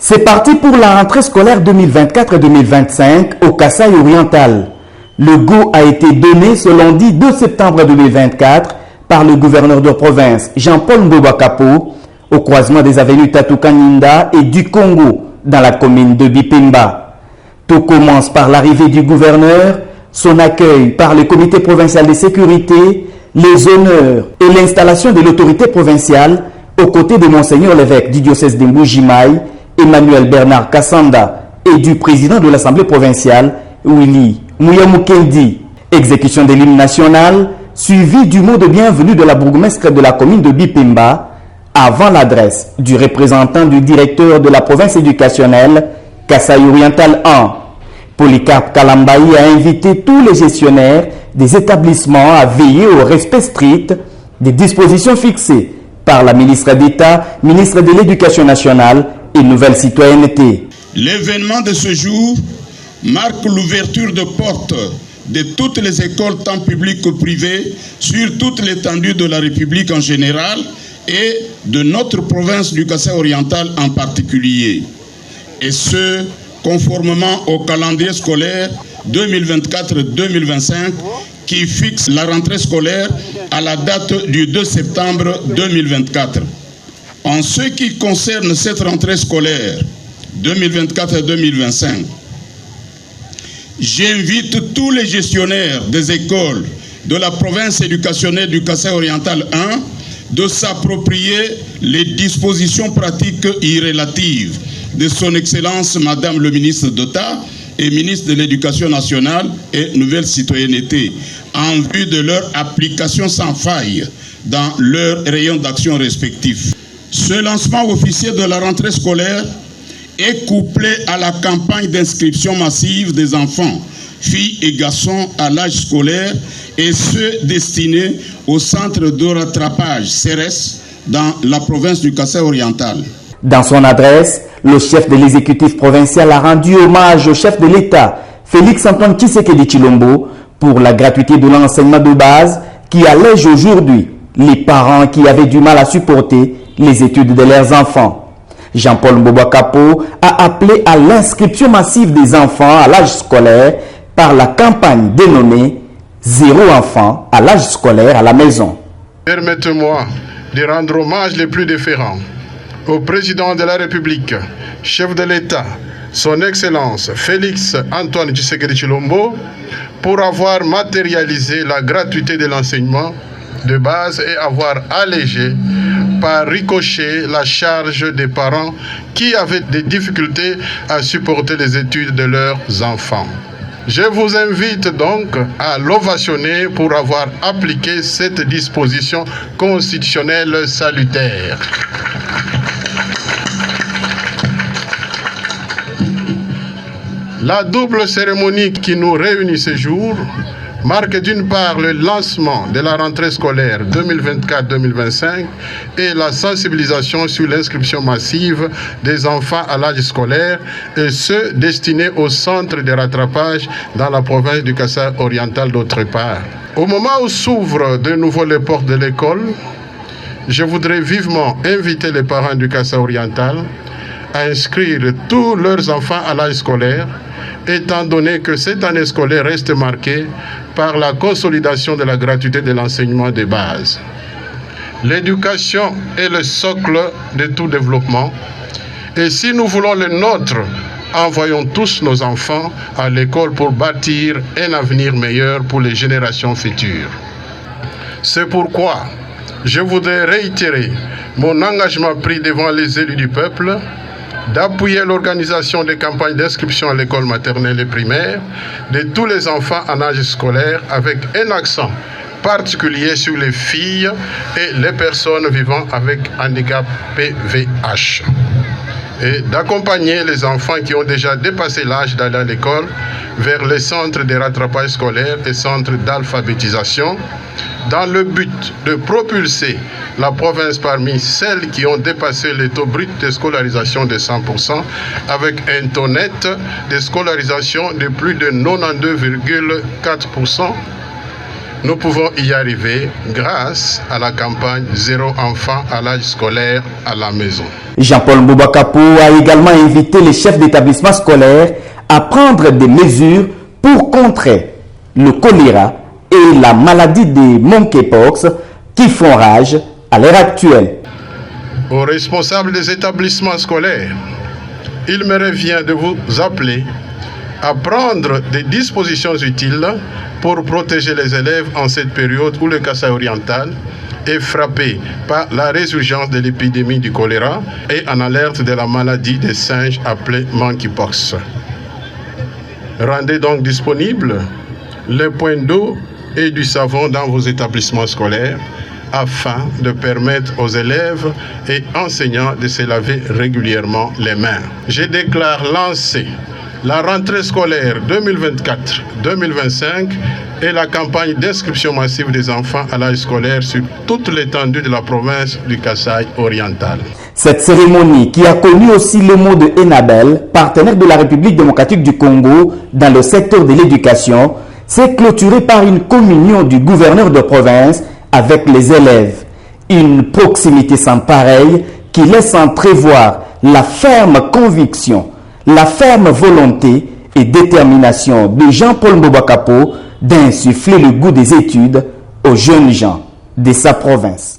C'est parti pour la rentrée scolaire 2024-2025 au Kasaï oriental. Le go a été donné ce lundi 2 septembre 2024 par le gouverneur de province Jean-Paul Mbobakapo au croisement des avenues Tatou-Kaninda et du Congo dans la commune de Bipemba. Tout commence par l'arrivée du gouverneur, son accueil par le comité provincial de sécurité, les honneurs et l'installation de l'autorité provinciale aux côtés de Monseigneur l'évêque du diocèse de Mbujimaï, Emmanuel Bernard Kassanda, et du président de l'Assemblée provinciale, Willy Mouyamukendi. Exécution de l'hymne national, suivi du mot de bienvenue de la bourgmestre de la commune de Bipemba, avant l'adresse du représentant du directeur de la province éducationnelle, Kasaï Oriental 1. Polycarpe Kalambaï a invité tous les gestionnaires des établissements à veiller au respect strict des dispositions fixées par la ministre d'État, ministre de l'Éducation nationale et Nouvelle Citoyenneté. L'événement de ce jour marque l'ouverture de portes de toutes les écoles, tant publiques que privées, sur toute l'étendue de la République en général et de notre province du Kasaï oriental en particulier. Et ce, conformément au calendrier scolaire 2024-2025 qui fixe la rentrée scolaire à la date du 2 septembre 2024. En ce qui concerne cette rentrée scolaire 2024-2025, j'invite tous les gestionnaires des écoles de la province éducationnelle du Kasaï oriental 1 de s'approprier les dispositions pratiques y relatives de son Excellence Madame le ministre d'État et ministre de l'Éducation nationale et Nouvelle Citoyenneté en vue de leur application sans faille dans leurs rayons d'action respectifs. Ce lancement officiel de la rentrée scolaire est couplé à la campagne d'inscription massive des enfants, filles et garçons à l'âge scolaire et ceux destinés au centre de rattrapage CERES dans la province du Kasaï oriental. Dans son adresse, le chef de l'exécutif provincial a rendu hommage au chef de l'État, Félix-Antoine Tshisekedi Tshilombo, pour la gratuité de l'enseignement de base qui allège aujourd'hui les parents qui avaient du mal à supporter les études de leurs enfants. Jean-Paul Mbobakapo a appelé à l'inscription massive des enfants à l'âge scolaire par la campagne dénommée « Zéro enfant à l'âge scolaire à la maison ». Permettez-moi de rendre hommage les plus déférents au président de la République, chef de l'État, son Excellence Félix-Antoine Tshisekedi Tshilombo, pour avoir matérialisé la gratuité de l'enseignement de base et avoir allégé par ricochet la charge des parents qui avaient des difficultés à supporter les études de leurs enfants. Je vous invite donc à l'ovationner pour avoir appliqué cette disposition constitutionnelle salutaire. La double cérémonie qui nous réunit ce jour marque d'une part le lancement de la rentrée scolaire 2024-2025 et la sensibilisation sur l'inscription massive des enfants à l'âge scolaire et ceux destinés au centre de rattrapage dans la province du Kasaï oriental d'autre part. Au moment où s'ouvrent de nouveau les portes de l'école, je voudrais vivement inviter les parents du Kasaï oriental à inscrire tous leurs enfants à l'âge scolaire, étant donné que cette année scolaire reste marquée par la consolidation de la gratuité de l'enseignement de base. L'éducation est le socle de tout développement, et si nous voulons le nôtre, envoyons tous nos enfants à l'école pour bâtir un avenir meilleur pour les générations futures. C'est pourquoi je voudrais réitérer mon engagement pris devant les élus du peuple d'appuyer l'organisation des campagnes d'inscription à l'école maternelle et primaire de tous les enfants en âge scolaire avec un accent particulier sur les filles et les personnes vivant avec handicap PVH et d'accompagner les enfants qui ont déjà dépassé l'âge d'aller à l'école vers les centres de rattrapage scolaire et centres d'alphabétisation dans le but de propulser la province parmi celles qui ont dépassé le taux brut de scolarisation de 100% avec un taux net de scolarisation de plus de 92,4% Nous pouvons y arriver grâce à la campagne Zéro enfant à l'âge scolaire à la maison. Jean-Paul Mbobakapo a également invité les chefs d'établissement scolaire à prendre des mesures pour contrer le choléra et la maladie des monkeypox qui font rage à l'heure actuelle. Aux responsables des établissements scolaires, il me revient de vous appeler à prendre des dispositions utiles pour protéger les élèves en cette période où le Kasaï oriental est frappé par la résurgence de l'épidémie du choléra et en alerte de la maladie des singes appelée monkeypox. Rendez donc disponibles les points d'eau et du savon dans vos établissements scolaires afin de permettre aux élèves et enseignants de se laver régulièrement les mains. Je déclare lancer la rentrée scolaire 2024-2025 et la campagne d'inscription massive des enfants à l'âge scolaire sur toute l'étendue de la province du Kasaï oriental. Cette cérémonie, qui a connu aussi le mot de Enabel, partenaire de la République démocratique du Congo dans le secteur de l'éducation, s'est clôturée par une communion du gouverneur de province avec les élèves. Une proximité sans pareille qui laisse entrevoir la ferme conviction, la ferme volonté et détermination de Jean-Paul Mbobakapo d'insuffler le goût des études aux jeunes gens de sa province.